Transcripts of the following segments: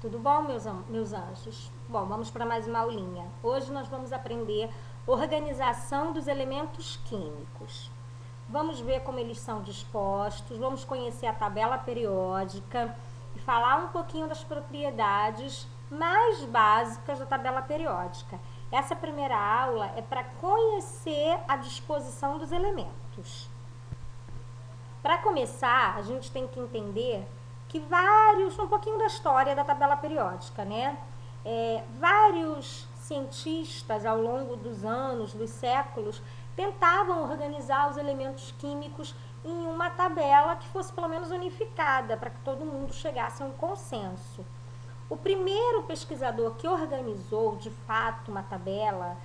Tudo bom, meus anjos? Bom, vamos para mais uma aulinha. Hoje nós vamos aprender organização dos elementos químicos. Vamos ver como eles são dispostos, vamos conhecer a tabela periódica e falar um pouquinho das propriedades mais básicas da tabela periódica. Essa primeira aula é para conhecer a disposição dos elementos. Para começar, a gente tem que entender que um pouquinho da história da tabela periódica, né? Vários cientistas ao longo dos anos, dos séculos, tentavam organizar os elementos químicos em uma tabela que fosse pelo menos unificada, para que todo mundo chegasse a um consenso. O primeiro pesquisador que organizou, de fato, uma tabela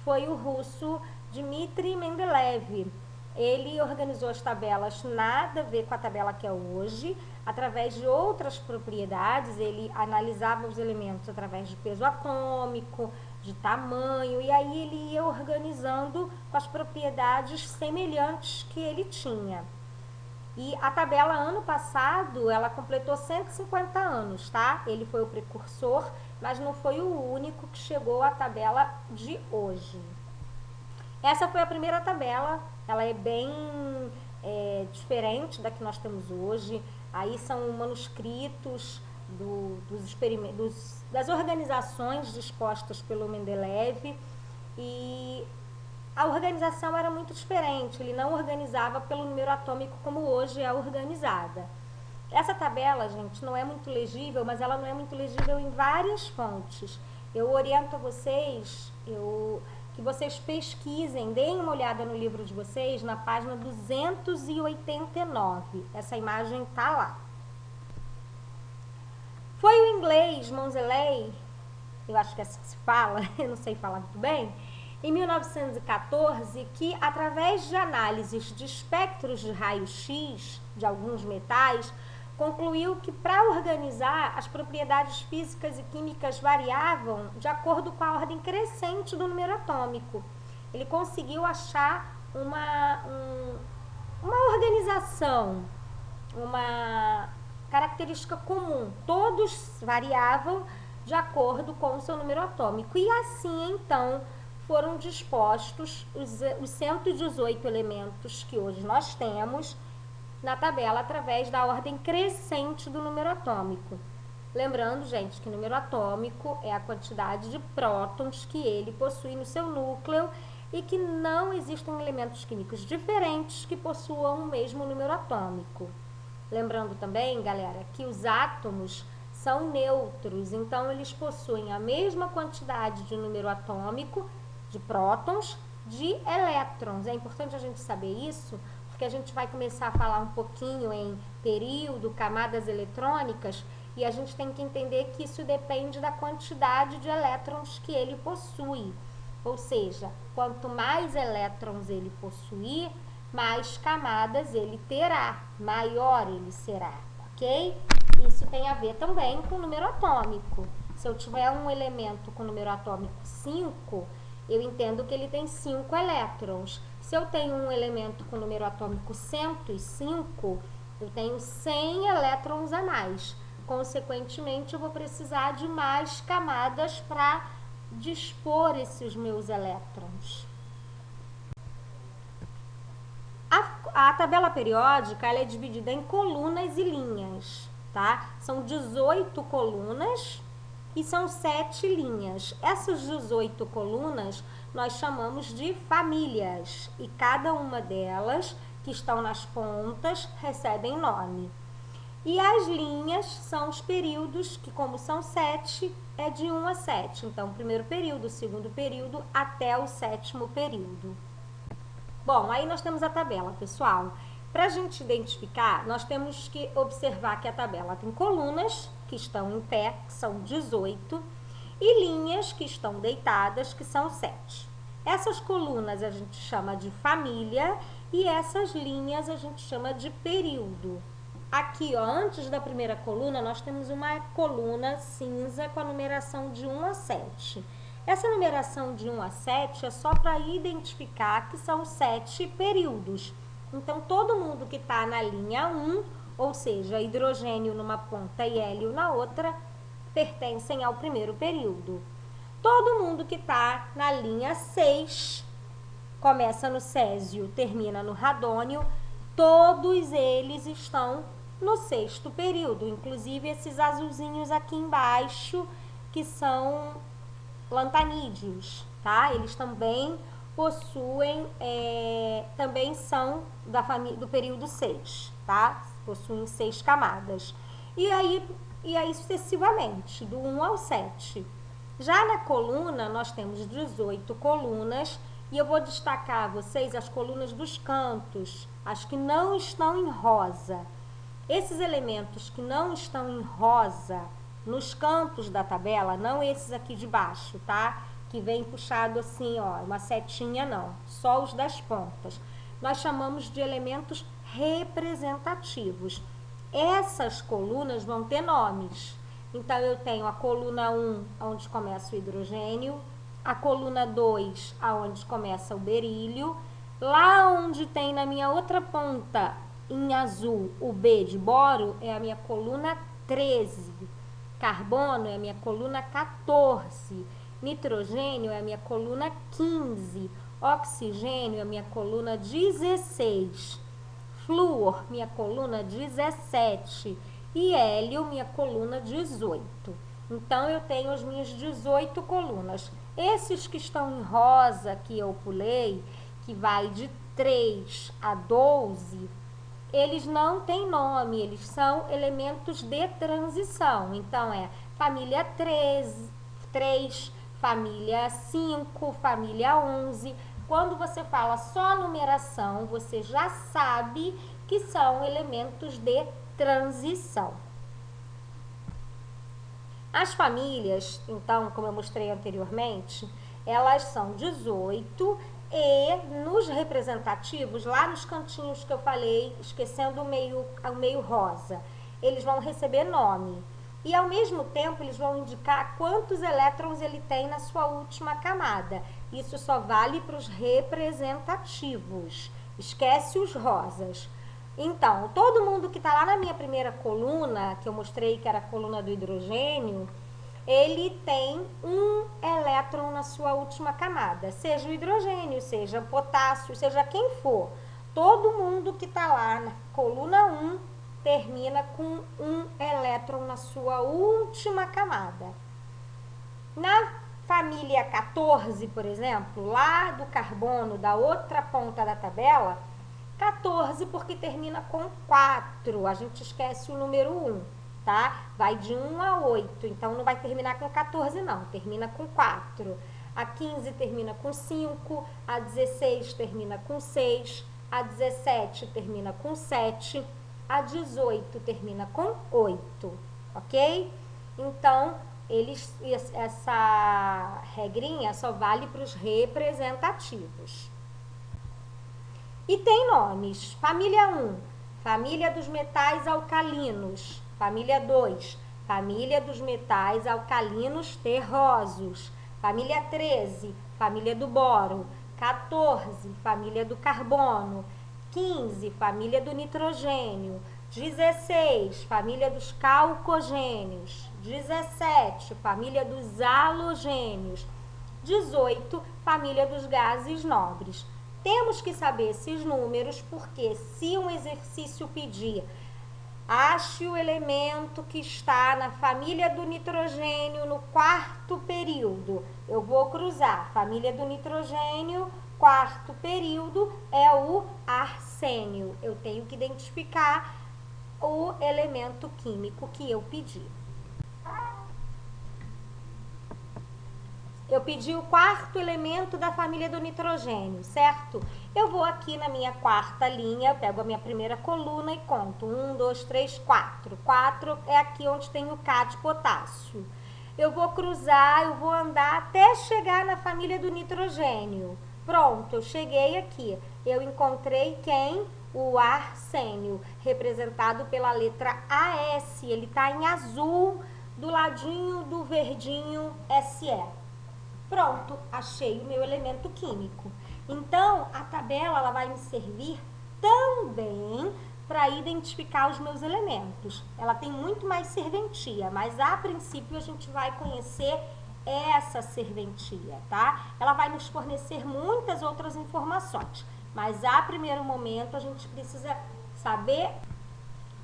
foi o russo Dmitry Mendeleev. Ele organizou as tabelas nada a ver com a tabela que é hoje, através de outras propriedades. Ele analisava os elementos através de peso atômico, de tamanho, e aí ele ia organizando com as propriedades semelhantes que ele tinha. E a tabela, ano passado, ela completou 150 anos, tá? Ele foi o precursor, mas não foi o único que chegou à tabela de hoje. Essa foi a primeira tabela, ela é bem diferente da que nós temos hoje. Aí são manuscritos das organizações dispostas pelo Mendeleev, e a organização era muito diferente. Ele não organizava pelo número atômico como hoje é organizada. Essa tabela, gente, não é muito legível, mas ela não é muito legível em várias fontes. Eu oriento a vocês, que vocês pesquisem, deem uma olhada no livro de vocês, na página 289. Essa imagem tá lá. Foi o inglês Moseley, eu acho que é assim que se fala, eu não sei falar muito bem, em 1914, que através de análises de espectros de raio-x de alguns metais, concluiu que para organizar as propriedades físicas e químicas variavam de acordo com a ordem crescente do número atômico. Ele conseguiu achar uma organização, uma característica comum. Todos variavam de acordo com o seu número atômico. E assim, então, foram dispostos os 118 elementos que hoje nós temos na tabela através da ordem crescente do número atômico. Lembrando, gente, que o número atômico é a quantidade de prótons que ele possui no seu núcleo e que não existem elementos químicos diferentes que possuam o mesmo número atômico. Lembrando também, galera, que os átomos são neutros, então eles possuem a mesma quantidade de número atômico, de prótons, de elétrons. É importante a gente saber isso, porque a gente vai começar a falar um pouquinho em período, camadas eletrônicas, e a gente tem que entender que isso depende da quantidade de elétrons que ele possui. Ou seja, quanto mais elétrons ele possuir, mais camadas ele terá, maior ele será, ok? Isso tem a ver também com o número atômico. Se eu tiver um elemento com número atômico 5, eu entendo que ele tem 5 elétrons. Se eu tenho um elemento com número atômico 105, eu tenho 100 elétrons a mais. Consequentemente, eu vou precisar de mais camadas para dispor esses meus elétrons. A tabela periódica, ela é dividida em colunas e linhas, tá? São 18 colunas e são 7 linhas. Essas 18 colunas nós chamamos de famílias, e cada uma delas, que estão nas pontas, recebem nome. E as linhas são os períodos, que como são 7, é de 1 a 7. Então, primeiro período, segundo período, até o 7º período. Bom, aí nós temos a tabela, pessoal. Para a gente identificar, nós temos que observar que a tabela tem colunas, que estão em pé, que são 18, e linhas que estão deitadas, que são 7. Essas colunas a gente chama de família e essas linhas a gente chama de período. Aqui, ó, antes da primeira coluna, nós temos uma coluna cinza com a numeração de 1 a 7. Essa numeração de 1 a 7 é só para identificar que são 7 períodos. Então, todo mundo que está na linha 1, ou seja, hidrogênio numa ponta e hélio na outra, pertencem ao primeiro período. Todo mundo que está na linha 6, começa no césio, termina no radônio, todos eles estão no sexto período, inclusive esses azulzinhos aqui embaixo, que são lantanídeos, tá? Eles também possuem, também são do período 6, tá? Possuem 6 camadas. E aí sucessivamente, do 1 ao 7. Já na coluna, nós temos 18 colunas, e eu vou destacar a vocês as colunas dos cantos, as que não estão em rosa. Esses elementos que não estão em rosa, nos cantos da tabela, não esses aqui de baixo, tá? Que vem puxado assim, ó, uma setinha não, só os das pontas. Nós chamamos de elementos representativos. Essas colunas vão ter nomes. Então, eu tenho a coluna 1, onde começa o hidrogênio, a coluna 2, aonde começa o berílio, lá onde tem na minha outra ponta, em azul, o B de boro, é a minha coluna 13, carbono é a minha coluna 14, nitrogênio é a minha coluna 15, oxigênio é a minha coluna 16, flúor, minha coluna 17 e hélio, minha coluna 18. Então, eu tenho as minhas 18 colunas. Esses que estão em rosa, que eu pulei, que vai de 3 a 12, eles não têm nome, eles são elementos de transição. Então, família 3, família 5, família 11. Quando você fala só numeração, você já sabe que são elementos de transição. As famílias, então, como eu mostrei anteriormente, elas são 18 e nos representativos, lá nos cantinhos que eu falei, esquecendo o meio rosa, eles vão receber nome. E, ao mesmo tempo, eles vão indicar quantos elétrons ele tem na sua última camada. Isso só vale para os representativos. Esquece os rosas. Então, todo mundo que está lá na minha primeira coluna, que eu mostrei que era a coluna do hidrogênio, ele tem um elétron na sua última camada. Seja o hidrogênio, seja o potássio, seja quem for. Todo mundo que está lá na coluna 1 termina com um elétron na sua última camada. Na família 14, por exemplo, lá do carbono, da outra ponta da tabela, 14 porque termina com 4, a gente esquece o número 1, tá? Vai de 1 a 8, então não vai terminar com 14 não, termina com 4. A 15 termina com 5, a 16 termina com 6, a 17 termina com 7, a 18 termina com 8, ok? Então, essa regrinha só vale para os representativos. E tem nomes. Família 1, família dos metais alcalinos. Família 2, família dos metais alcalinos terrosos. Família 13, família do boro. 14, família do carbono. 15, família do nitrogênio. 16, família dos calcogênios. 17, família dos halogênios. 18, família dos gases nobres. Temos que saber esses números porque se um exercício pedir, ache o elemento que está na família do nitrogênio no quarto período, eu vou cruzar. Família do nitrogênio, quarto período, é o arsênio. Eu tenho que identificar o elemento químico que eu pedi. Eu pedi o quarto elemento da família do nitrogênio, certo? Eu vou aqui na minha quarta linha, pego a minha primeira coluna e conto. 1, 2, 3, 4. 4 é aqui onde tem o K de potássio. Eu vou cruzar, eu vou andar até chegar na família do nitrogênio. Pronto, eu cheguei aqui. Eu encontrei quem? O arsênio, representado pela letra AS. Ele está em azul, do ladinho do verdinho SE. Pronto, achei o meu elemento químico. Então, a tabela ela vai me servir também para identificar os meus elementos. Ela tem muito mais serventia, mas a princípio a gente vai conhecer essa serventia, tá? Ela vai nos fornecer muitas outras informações, mas a primeiro momento a gente precisa saber.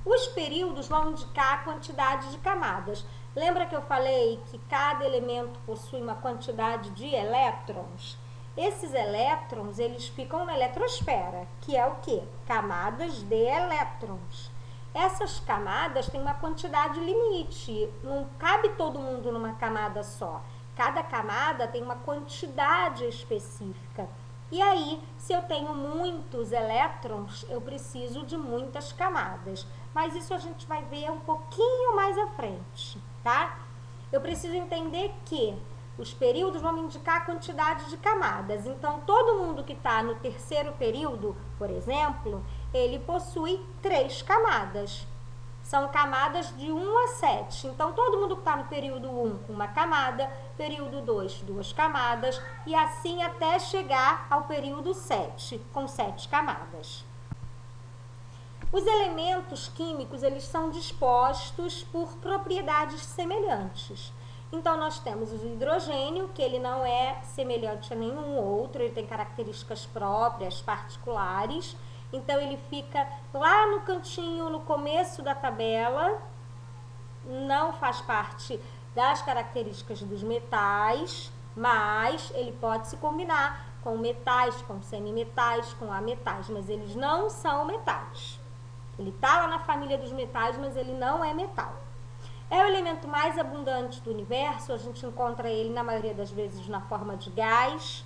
Os períodos vão indicar a quantidade de camadas. Lembra que eu falei que cada elemento possui uma quantidade de elétrons? Esses elétrons, eles ficam na eletrosfera, que é o quê? Camadas de elétrons. Essas camadas têm uma quantidade limite, não cabe todo mundo numa camada só. Cada camada tem uma quantidade específica. E aí, se eu tenho muitos elétrons, eu preciso de muitas camadas. Mas isso a gente vai ver um pouquinho mais à frente, tá? Eu preciso entender que os períodos vão me indicar a quantidade de camadas. Então, todo mundo que está no terceiro período, por exemplo, ele possui 3 camadas. São camadas de 1 a 7. Então, todo mundo que está no período 1, uma camada, período 2, 2 camadas, e assim até chegar ao período 7, com 7 camadas. Os elementos químicos, eles são dispostos por propriedades semelhantes. Então, nós temos o hidrogênio, que ele não é semelhante a nenhum outro, ele tem características próprias, particulares. Então, ele fica lá no cantinho, no começo da tabela, não faz parte das características dos metais, mas ele pode se combinar com metais, com semimetais, com ametais, mas eles não são metais. Ele está lá na família dos metais, mas ele não é metal. É o elemento mais abundante do universo, a gente encontra ele na maioria das vezes na forma de gás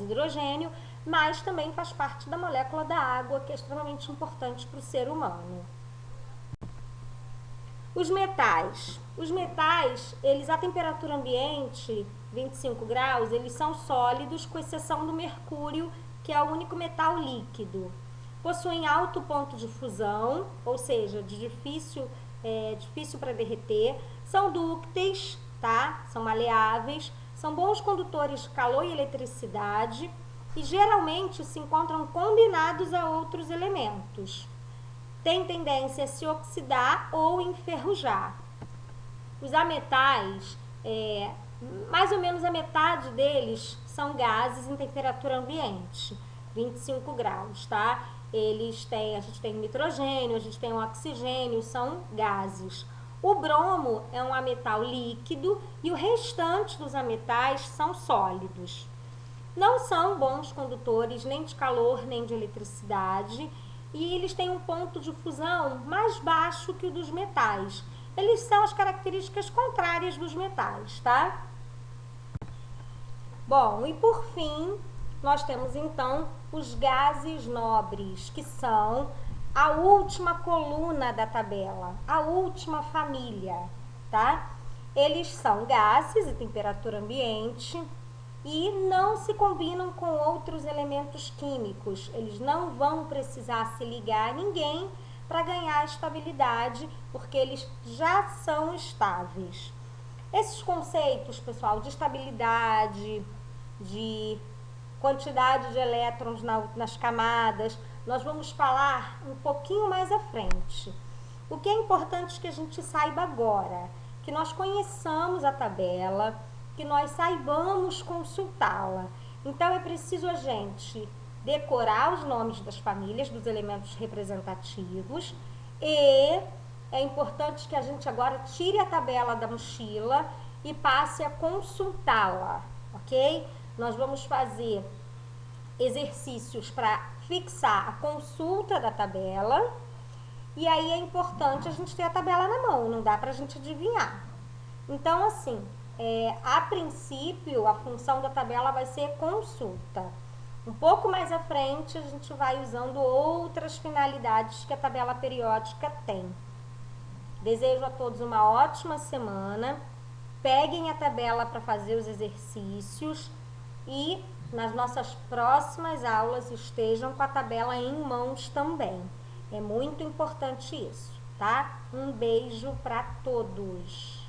hidrogênio, mas também faz parte da molécula da água, que é extremamente importante para o ser humano. Os metais, eles a temperatura ambiente, 25 graus, eles são sólidos, com exceção do mercúrio, que é o único metal líquido. Possuem alto ponto de fusão, ou seja, difícil para derreter, são dúcteis, tá? São maleáveis, são bons condutores de calor e eletricidade e geralmente se encontram combinados a outros elementos. Tem tendência a se oxidar ou enferrujar. Os ametais, mais ou menos a metade deles são gases em temperatura ambiente, 25 graus, tá? A gente tem nitrogênio, a gente tem o oxigênio, são gases. O bromo é um ametal líquido e o restante dos ametais são sólidos. Não são bons condutores nem de calor nem de eletricidade e eles têm um ponto de fusão mais baixo que o dos metais. Eles são as características contrárias dos metais, tá? Bom, e por fim, nós temos então os gases nobres, que são a última coluna da tabela, a última família, tá? Eles são gases em temperatura ambiente e não se combinam com outros elementos químicos. Eles não vão precisar se ligar a ninguém para ganhar estabilidade, porque eles já são estáveis. Esses conceitos, pessoal, de estabilidade, de quantidade de elétrons nas camadas, nós vamos falar um pouquinho mais à frente. O que é importante que a gente saiba agora, que nós conheçamos a tabela, que nós saibamos consultá-la. Então, é preciso a gente decorar os nomes das famílias, dos elementos representativos, e é importante que a gente agora tire a tabela da mochila e passe a consultá-la, ok? Nós vamos fazer exercícios para fixar a consulta da tabela e aí é importante a gente ter a tabela na mão, não dá para a gente adivinhar. Então, assim, a princípio, a função da tabela vai ser consulta. Um pouco mais à frente, a gente vai usando outras finalidades que a tabela periódica tem. Desejo a todos uma ótima semana. Peguem a tabela para fazer os exercícios e nas nossas próximas aulas estejam com a tabela em mãos também. É muito importante isso, tá? Um beijo para todos!